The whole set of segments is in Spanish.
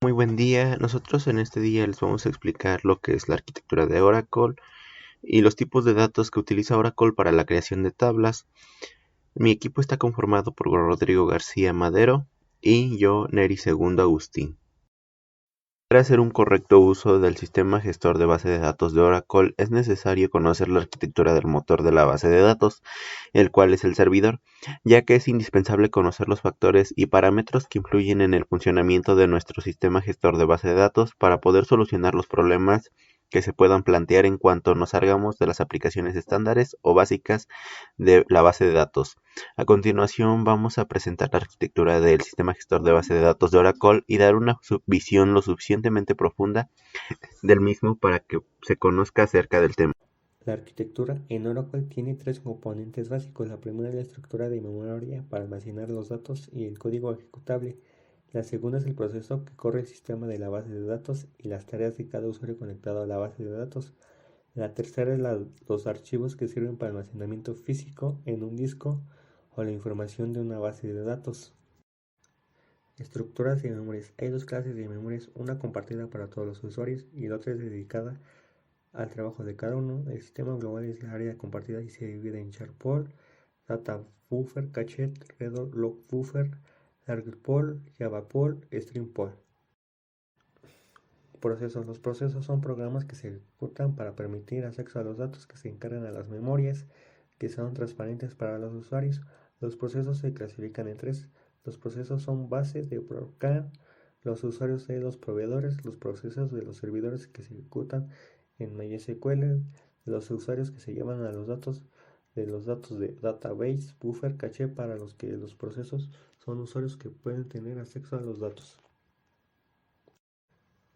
Muy buen día. Nosotros en este día les vamos a explicar lo que es la arquitectura de Oracle y los tipos de datos que utiliza Oracle para la creación de tablas. Mi equipo está conformado por Rodrigo García Madero y yo, Neri Segundo Agustín. Para hacer un correcto uso del sistema gestor de base de datos de Oracle es necesario conocer la arquitectura del motor de la base de datos, el cual es el servidor, ya que es indispensable conocer los factores y parámetros que influyen en el funcionamiento de nuestro sistema gestor de base de datos para poder solucionar los problemas que se puedan plantear en cuanto nos salgamos de las aplicaciones estándares o básicas de la base de datos. A continuación vamos a presentar la arquitectura del sistema gestor de base de datos de Oracle y dar una visión lo suficientemente profunda del mismo para que se conozca acerca del tema. La arquitectura en Oracle tiene tres componentes básicos. La primera es la estructura de memoria para almacenar los datos y el código ejecutable. La segunda es el proceso que corre el sistema de la base de datos y las tareas de cada usuario conectado a la base de datos. La tercera es los archivos que sirven para almacenamiento físico en un disco o la información de una base de datos. Estructuras de memorias. Hay dos clases de memorias, una compartida para todos los usuarios y la otra es dedicada al trabajo de cada uno. El sistema global es la área compartida y se divide en Share Pool, Data Buffer, Cachet, Redo, Log Buffer, Target Pool, Java Pool, Stream Pool. Procesos. Los procesos son programas que se ejecutan para permitir acceso a los datos que se encargan a las memorias, que son transparentes para los usuarios. Los procesos se clasifican en tres. Los procesos son bases de broker, los usuarios de los proveedores, los procesos de los servidores que se ejecutan en MySQL, los usuarios que se llevan a los datos de database, buffer, caché, para los que los procesos son usuarios que pueden tener acceso a los datos.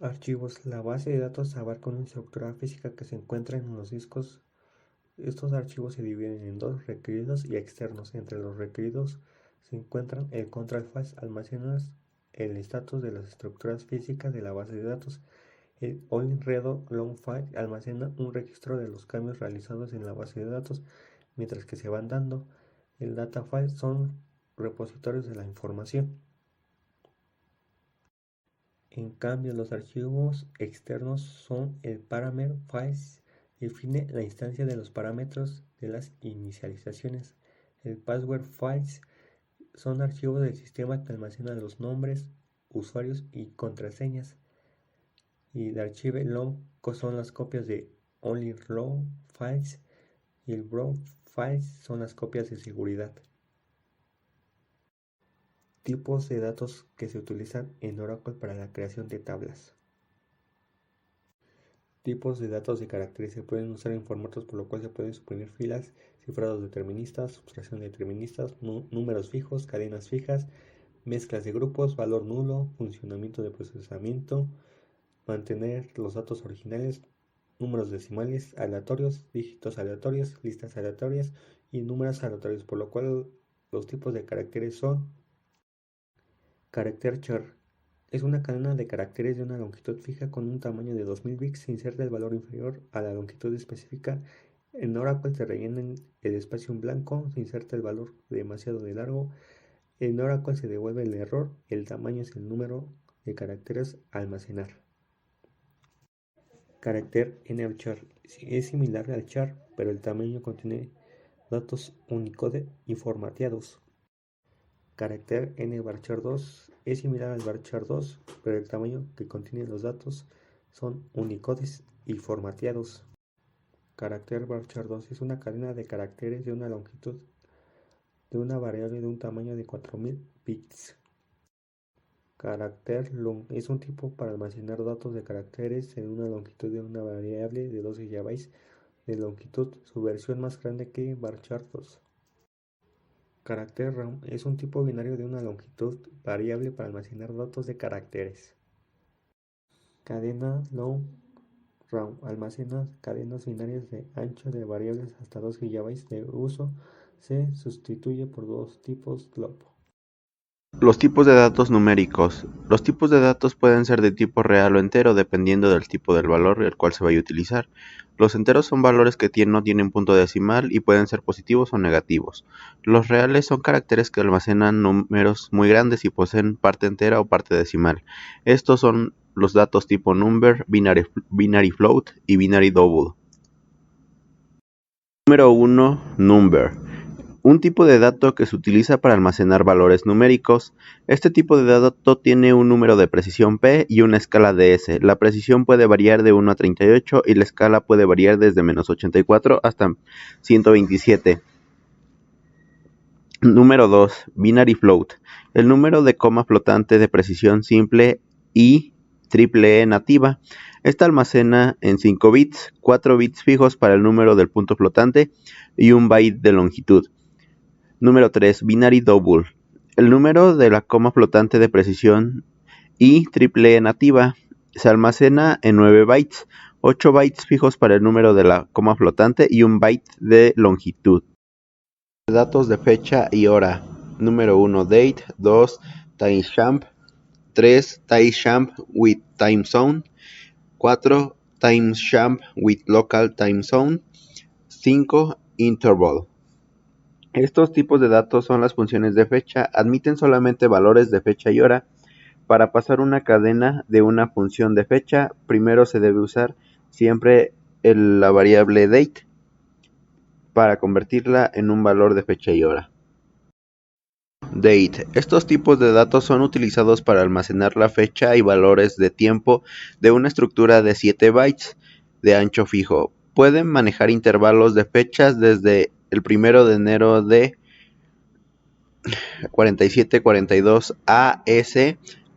Archivos. La base de datos abarca una estructura física que se encuentra en los discos. Estos archivos se dividen en dos, requeridos y externos. Entre los requeridos se encuentran el control files, almacenas el estatus de las estructuras físicas de la base de datos. El all-in-redo long file almacena un registro de los cambios realizados en la base de datos mientras que se van dando. El data file son repositorios de la información. En cambio, los archivos externos son el parameter files, define la instancia de los parámetros de las inicializaciones. El password files son archivos del sistema que almacenan los nombres, usuarios y contraseñas. Y el archivo long son las copias de only raw files y el broad files son las copias de seguridad. Tipos de datos que se utilizan en Oracle para la creación de tablas. Tipos de datos de caracteres se pueden usar en formatos por lo cual se pueden suprimir filas, cifrados deterministas, sustracción de deterministas, números fijos, cadenas fijas, mezclas de grupos, valor nulo, funcionamiento de procesamiento, mantener los datos originales, números decimales aleatorios, dígitos aleatorios, listas aleatorias y números aleatorios, por lo cual los tipos de caracteres son carácter char. Es una cadena de caracteres de una longitud fija con un tamaño de 2000 bits. Se inserta el valor inferior a la longitud específica. En Oracle se rellena el espacio en blanco, se inserta el valor demasiado de largo. En Oracle se devuelve el error. El tamaño es el número de caracteres a almacenar. Carácter NVCHAR es similar al char, pero el tamaño contiene datos Unicode y formateados. Carácter NVARCHAR2 es similar al varchar2, pero el tamaño que contiene los datos son unicodes y formateados. Carácter varchar2 es una cadena de caracteres de una longitud de una variable de un tamaño de 4000 bits. Carácter long es un tipo para almacenar datos de caracteres en una longitud de una variable de 2 GB de longitud, su versión más grande que varchar2. Carácter round es un tipo binario de una longitud variable para almacenar datos de caracteres. Cadena long round almacena cadenas binarias de ancho de variables hasta 2 GB de uso. Se sustituye por dos tipos glob. Los tipos de datos numéricos. Los tipos de datos pueden ser de tipo real o entero dependiendo del tipo del valor el cual se vaya a utilizar. Los enteros son valores que no tienen punto decimal y pueden ser positivos o negativos. Los reales son caracteres que almacenan números muy grandes y poseen parte entera o parte decimal. Estos son los datos tipo number, binary float y binary double. Número 1. Number. Un tipo de dato que se utiliza para almacenar valores numéricos. Este tipo de dato tiene un número de precisión P y una escala de S. La precisión puede variar de 1 a 38 y la escala puede variar desde menos 84 hasta 127. Número 2. Binary float. El número de coma flotante de precisión simple y triple E nativa. Esta almacena en 5 bits, 4 bits fijos para el número del punto flotante y un byte de longitud. Número 3. Binary double. El número de la coma flotante de precisión y triple E nativa se almacena en 9 bytes, 8 bytes fijos para el número de la coma flotante y un byte de longitud. Datos de fecha y hora. Número 1. Date. 2. Timestamp. 3. Timestamp with time zone. 4. Timestamp with local time zone. 5. Interval. Estos tipos de datos son las funciones de fecha, admiten solamente valores de fecha y hora. Para pasar una cadena de una función de fecha, primero se debe usar siempre la variable date para convertirla en un valor de fecha y hora. Date. Estos tipos de datos son utilizados para almacenar la fecha y valores de tiempo de una estructura de 7 bytes de ancho fijo. Pueden manejar intervalos de fechas desde el 1 de enero de 4742 AS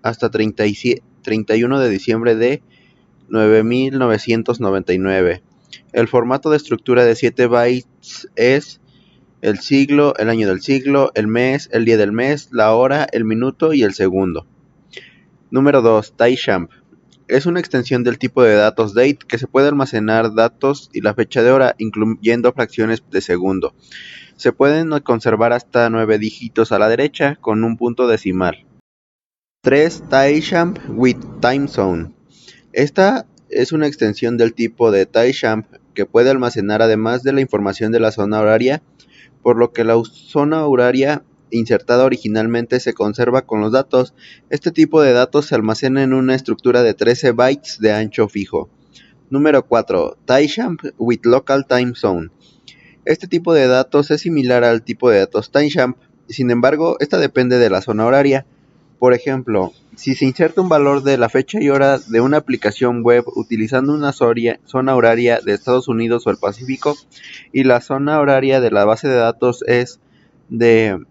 hasta 31 de diciembre de 9999. El formato de estructura de 7 bytes es el siglo, el año del siglo, el mes, el día del mes, la hora, el minuto y el segundo. Número 2. Timestamp. Es una extensión del tipo de datos date que se puede almacenar datos y la fecha de hora, incluyendo fracciones de segundo. Se pueden conservar hasta 9 dígitos a la derecha con un punto decimal. 3. Timestamp with time zone. Esta es una extensión del tipo de timestamp que puede almacenar además de la información de la zona horaria, por lo que la zona horaria insertada originalmente se conserva con los datos. Este tipo de datos se almacena en una estructura de 13 bytes de ancho fijo. Número 4. Timestamp with local time zone. Este tipo de datos es similar al tipo de datos timestamp, sin embargo, esta depende de la zona horaria. Por ejemplo, si se inserta un valor de la fecha y hora de una aplicación web utilizando una zona horaria de Estados Unidos o el Pacífico y la zona horaria de la base de datos es de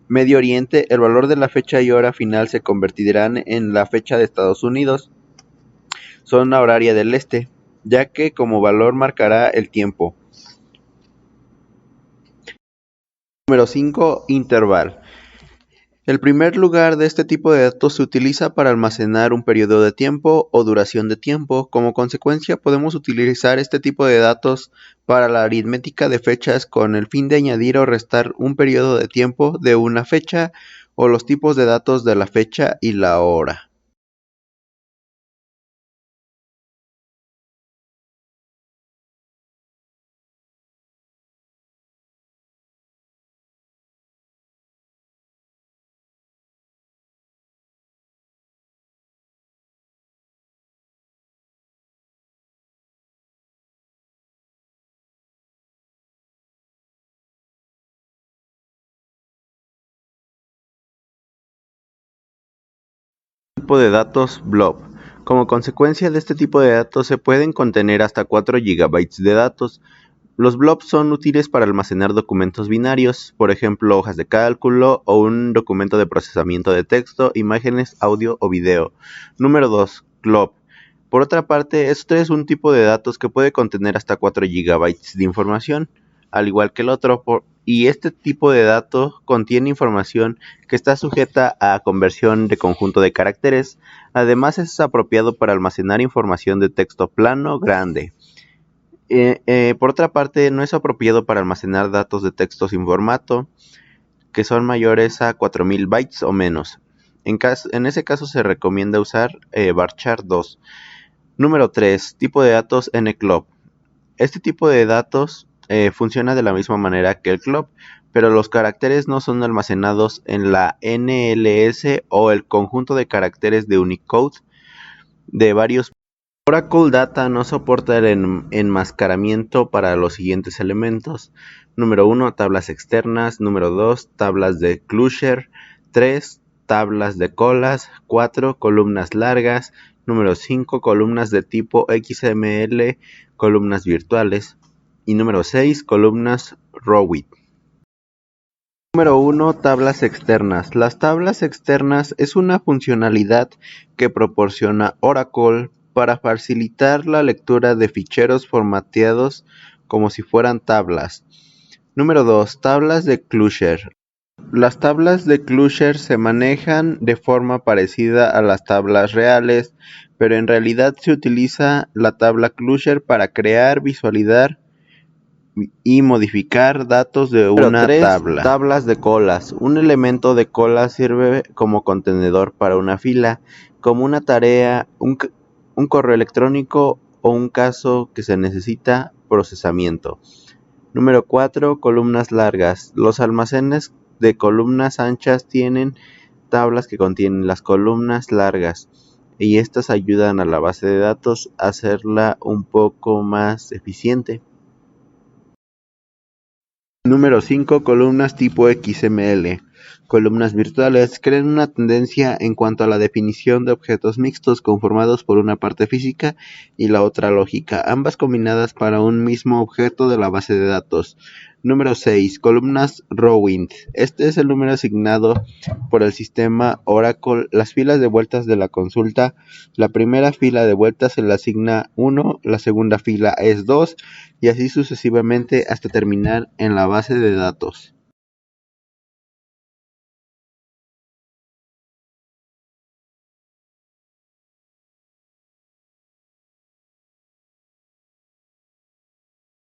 Medio Oriente, el valor de la fecha y hora final se convertirán en la fecha de Estados Unidos, zona horaria del este, ya que como valor marcará el tiempo. Número 5. Interval. El primer lugar de este tipo de datos se utiliza para almacenar un periodo de tiempo o duración de tiempo. Como consecuencia, podemos utilizar este tipo de datos para la aritmética de fechas con el fin de añadir o restar un periodo de tiempo de una fecha o los tipos de datos de la fecha y la hora. Tipo de datos blob. Como consecuencia de este tipo de datos se pueden contener hasta 4 GB de datos. Los blobs son útiles para almacenar documentos binarios, por ejemplo hojas de cálculo o un documento de procesamiento de texto, imágenes, audio o video. Número 2. Glob. Por otra parte, este es un tipo de datos que puede contener hasta 4 GB de información, al igual que el otro, y este tipo de datos contiene información que está sujeta a conversión de conjunto de caracteres. Además es apropiado para almacenar información de texto plano grande. Por otra parte, no es apropiado para almacenar datos de texto sin formato, que son mayores a 4000 bytes o menos. En ese caso se recomienda usar varchar 2. Número 3. Tipo de datos NCLOP. Este tipo de datos funciona de la misma manera que el CLOP, pero los caracteres no son almacenados en la NLS o el conjunto de caracteres de Unicode de varios. Oracle Data no soporta el enmascaramiento para los siguientes elementos. Número 1, tablas externas. Número 2, tablas de closure. 3, tablas de colas. 4, columnas largas. Número 5, columnas de tipo XML, columnas virtuales. Y número 6, columnas Rowit. Número 1, tablas externas. Las tablas externas es una funcionalidad que proporciona Oracle para facilitar la lectura de ficheros formateados como si fueran tablas. Número 2, tablas de closure. Las tablas de closure se manejan de forma parecida a las tablas reales, pero en realidad se utiliza la tabla closure para crear, visualizar y modificar datos de una tabla. Tablas de colas. Un elemento de cola sirve como contenedor para una fila, como una tarea, un correo electrónico o un caso que se necesita procesamiento. Número 4. Columnas largas. Los almacenes de columnas anchas tienen tablas que contienen las columnas largas y estas ayudan a la base de datos a hacerla un poco más eficiente. Número 5. Columnas tipo XML. Columnas virtuales crean una tendencia en cuanto a la definición de objetos mixtos conformados por una parte física y la otra lógica, ambas combinadas para un mismo objeto de la base de datos. Número 6. Columnas Rowit. Este es el número asignado por el sistema Oracle. Las filas de vueltas de la consulta. La primera fila de vueltas se le asigna 1, la segunda fila es 2 y así sucesivamente hasta terminar en la base de datos.